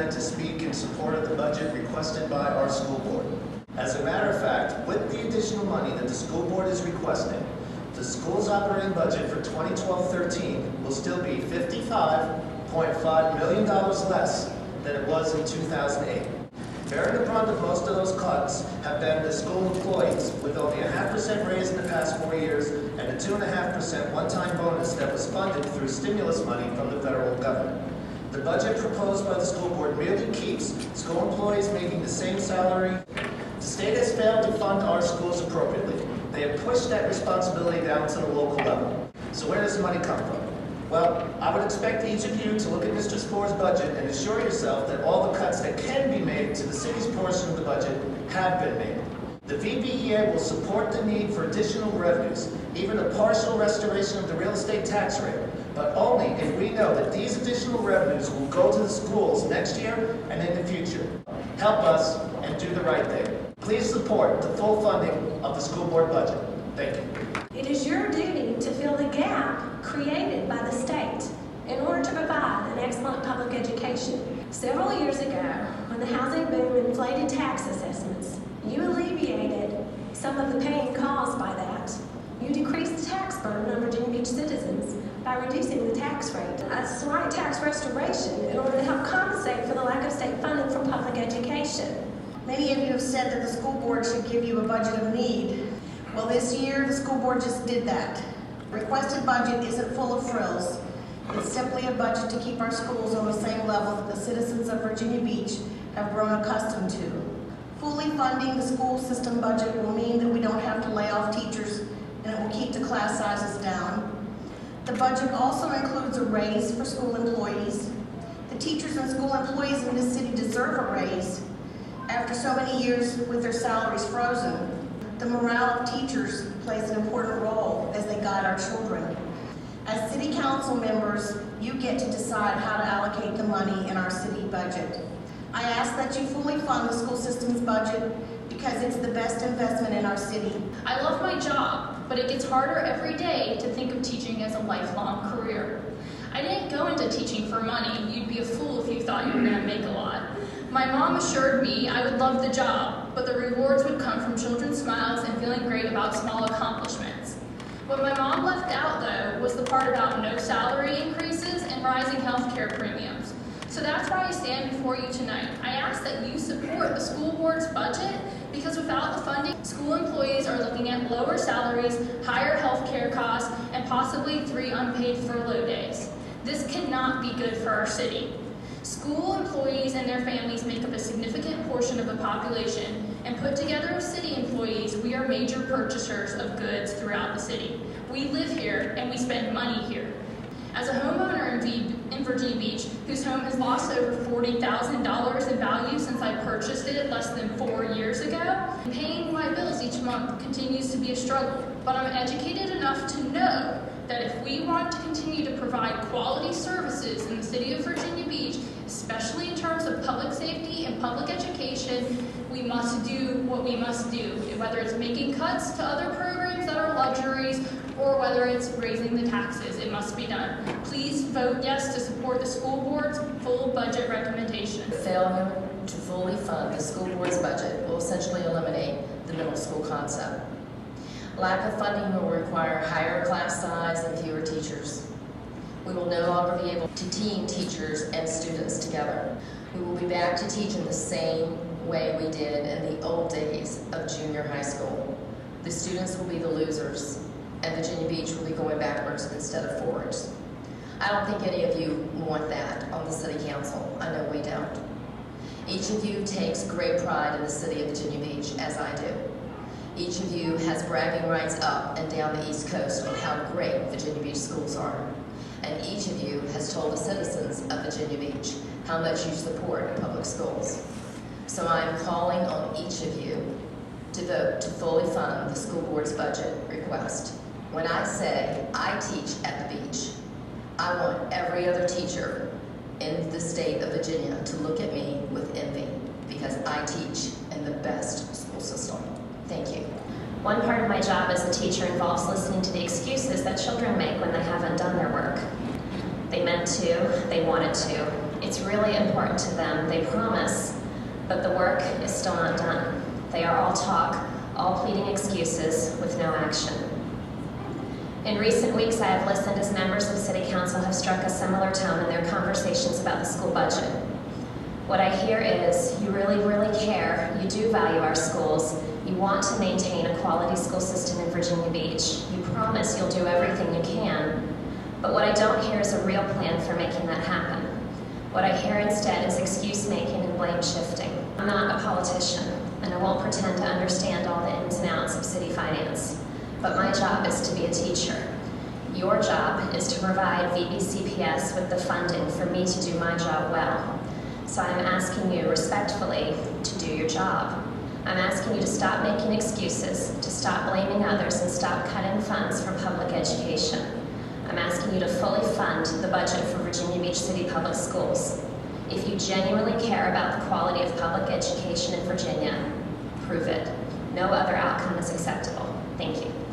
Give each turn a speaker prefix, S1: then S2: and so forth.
S1: tonight to speak in support of the budget requested by our school board. As a matter of fact, with the additional money that the school board is requesting, the school's operating budget for 2012-13 will still be $55.5 million less than it was in 2008. Bearing the brunt of most of those cuts have been the school employees, with only a 0.5% raise in the past 4 years and a 2.5% one-time bonus that was funded through stimulus money from the federal government. The budget proposed by the school board merely keeps school employees making the same salary. The state has failed to fund our schools appropriately. They have pushed that responsibility down to the local level. So where does the money come from? Well, I would expect each of you to look at Mr. Spore's budget and assure yourself that all the cuts that can be made to the city's portion of the budget have been made. The VBEA will support the need for additional revenues, even a partial restoration of the real estate tax rate, but only if we know that these additional revenues will go to the schools next year and in the future. Help us and do the right thing. Please support the full funding of the school board budget. Thank you.
S2: It is your duty to fill the gap created by the state in order to provide an excellent public education. Several years ago, when the housing boom inflated tax assessments, you alleviated some of the pain caused by that. You decreased the tax burden on Virginia Beach citizens by reducing the tax rate. A slight tax restoration in order to help compensate for the lack of state funding for public education.
S3: Many of you have said that the school board should give you a budget of need. Well, this year, the school board just did that. Requested budget isn't full of frills. It's simply a budget to keep our schools on the same level that the citizens of Virginia Beach have grown accustomed to. Fully funding the school system budget will mean that we don't have to lay off teachers, and it will keep the class sizes down. The budget also includes a raise for school employees. The teachers and school employees in this city deserve a raise after so many years with their salaries frozen. The morale of teachers plays an important role as they guide our children. As city council members, you get to decide how to allocate the money in our city budget. I ask that you fully fund the school system's budget because it's the best investment in our city.
S4: I love my job, but it gets harder every day to think of teaching as a lifelong career. I didn't go into teaching for money. You'd be a fool if you thought you were going to make a lot. My mom assured me I would love the job, but the rewards would come from children's smiles and feeling great about small accomplishments. What my mom left out, though, was the part about no salary increases and rising health care premiums. So that's why I stand before you tonight. I ask that you support the school board's budget because without the funding, school employees are looking at lower salaries, higher health care costs, and possibly 3 unpaid furlough days. This cannot be good for our city. School employees and their families make up a significant portion of the population, and put together with city employees, we are major purchasers of goods throughout the city. We live here and we spend money here. As a homeowner in Virginia Beach, whose home has lost over $40,000 in value since I purchased it less than 4 years ago, paying my bills each month continues to be a struggle. But I'm educated enough to know that if we want to continue to provide quality services in the city of Virginia Beach, especially in terms of public safety and public education, we must do what we must do, whether it's making cuts to other programs that are luxuries or whether it's raising the taxes. It must be done. Please vote yes to support the school board's full budget recommendation.
S5: Failure to fully fund the school board's budget will essentially eliminate the middle school concept. Lack of funding will require higher class size and fewer teachers. We will no longer be able to team teachers and students together. We will be back to teaching the same way we did in the old days of junior high school. The students will be the losers, and Virginia Beach will be going backwards instead of forwards. I don't think any of you want that on the city council. I know we don't. Each of you takes great pride in the city of Virginia Beach, as I do. Each of you has bragging rights up and down the East Coast on how great Virginia Beach schools are. And each of you has told the citizens of Virginia Beach how much you support public schools. So I am calling on each of you to vote to fully fund the school board's budget request. When I say I teach at the beach, I want every other teacher in the state of Virginia to look at me with envy because I teach in the best school system. Thank you.
S6: One part of my job as a teacher involves listening to the excuses that children make when they haven't done their work. They meant to, they wanted to. It's really important to them, they promise, but the work is still not done. They are all talk, all pleading excuses with no action. In recent weeks, I have listened as members of City Council have struck a similar tone in their conversations about the school budget. What I hear is, you really, really care, you do value our schools, you want to maintain a quality school system in Virginia Beach, you promise you'll do everything you can, but what I don't hear is a real plan for making that happen. What I hear instead is excuse-making and blame-shifting. I'm not a politician, and I won't pretend to understand all the ins and outs of city finance, but my job is to be a teacher. Your job is to provide VBCPS with the funding for me to do my job well. So I'm asking you respectfully to do your job. I'm asking you to stop making excuses, to stop blaming others, and stop cutting funds from public education. I'm asking you to fully fund the budget for Virginia Beach City Public Schools. If you genuinely care about the quality of public education in Virginia, prove it. No other outcome is acceptable. Thank you.